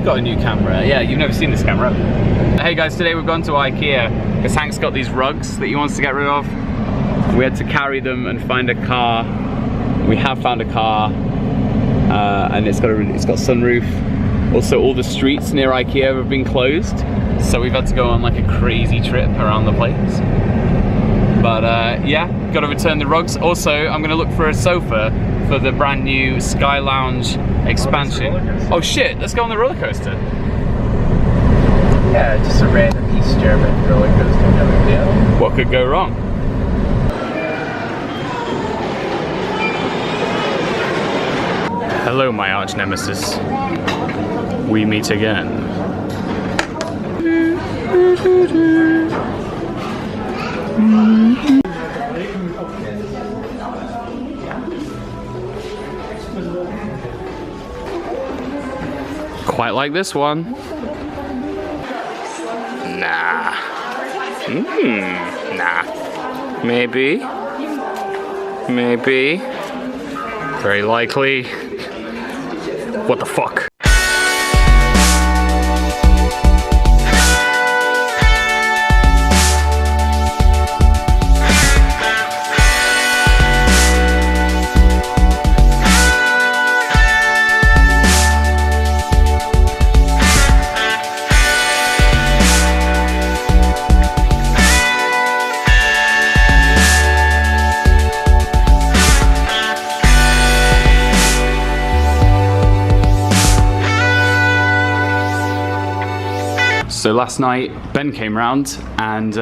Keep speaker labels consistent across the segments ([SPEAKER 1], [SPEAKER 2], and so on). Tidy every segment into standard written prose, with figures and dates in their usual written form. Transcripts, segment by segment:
[SPEAKER 1] have got a new camera. Yeah, you've never seen this camera. Hey guys, today we've gone to IKEA because Hank's got these rugs that he wants to get rid of. We had to carry them and find a car. We have found a car, and it's got sunroof. Also, all the streets near IKEA have been closed, so we've had to go on like a crazy trip around the place. But yeah, got to return the rugs. Also, I'm gonna look for a sofa for the brand new Sky Lounge expansion. Oh shit, let's go on the roller coaster.
[SPEAKER 2] Yeah, just a random East German roller coaster, no big deal.
[SPEAKER 1] What could go wrong? Hello, my arch nemesis. We meet again. Quite like this one. Nah. Nah. Maybe. Maybe. Very likely. What the fuck? So last night, Ben came round and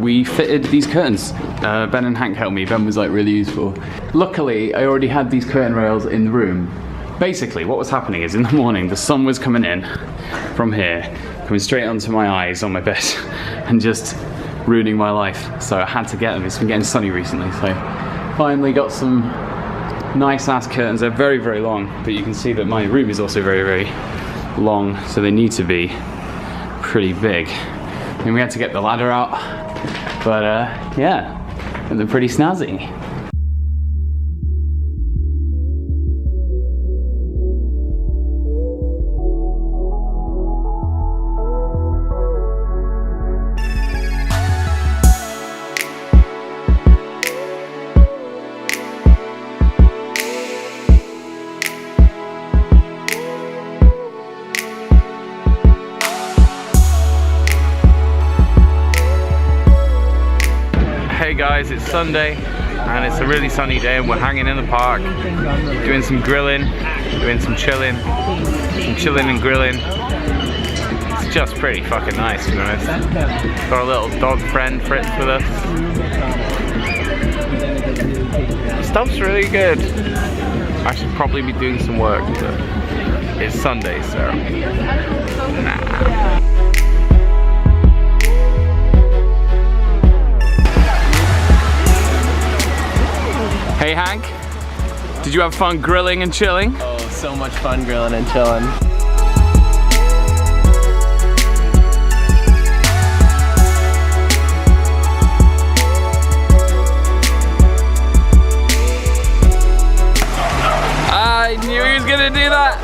[SPEAKER 1] we fitted these curtains. Ben and Hank helped me. Ben was like really useful. Luckily, I already had these curtain rails in the room. Basically, what was happening is in the morning, the sun was coming in from here, coming straight onto my eyes on my bed and just ruining my life. So I had to get them. It's been getting sunny recently. So finally got some nice ass curtains. They're very, very long, but you can see that my room is also very, very long. So they need to be pretty big. And we had to get the ladder out, but yeah, they're pretty snazzy. Hey guys, it's Sunday and it's a really sunny day and we're hanging in the park doing some grilling, doing some chilling and grilling. It's just pretty fucking nice, to be honest. Got our little dog friend Fritz with us. The stuff's really good. I should probably be doing some work, but it's Sunday, so nah. Hey Hank, did you have fun grilling and chilling?
[SPEAKER 2] Oh, so much fun grilling and chilling.
[SPEAKER 1] I knew he was gonna do that.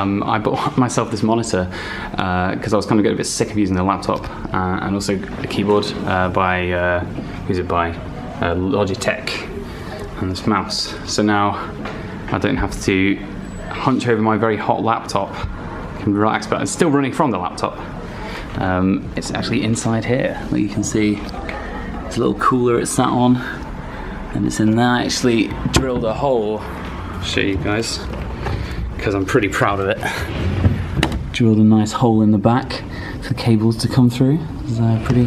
[SPEAKER 1] I bought myself this monitor because I was kind of getting a bit sick of using the laptop, and also a keyboard by who's it by? Logitech, and this mouse. So now I don't have to hunch over my very hot laptop. I can relax, but it's still running from the laptop. It's actually inside here. Like you can see, it's a little cooler it's sat on, and it's in there. I actually drilled a hole. I'll show you guys, because I'm pretty proud of it. Drilled a nice hole in the back for the cables to come through. It's a pretty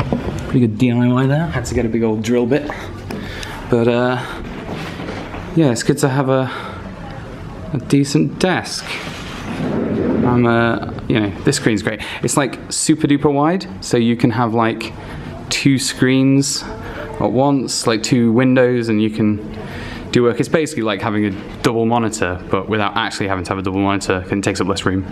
[SPEAKER 1] good DIY there. Had to get a big old drill bit, but yeah, it's good to have a decent desk. You know, this screen's great. It's like super duper wide, so you can have like 2 screens at once, like 2 windows, and you can do work. It's basically like having a double monitor, but without actually having to have a double monitor, and it takes up less room.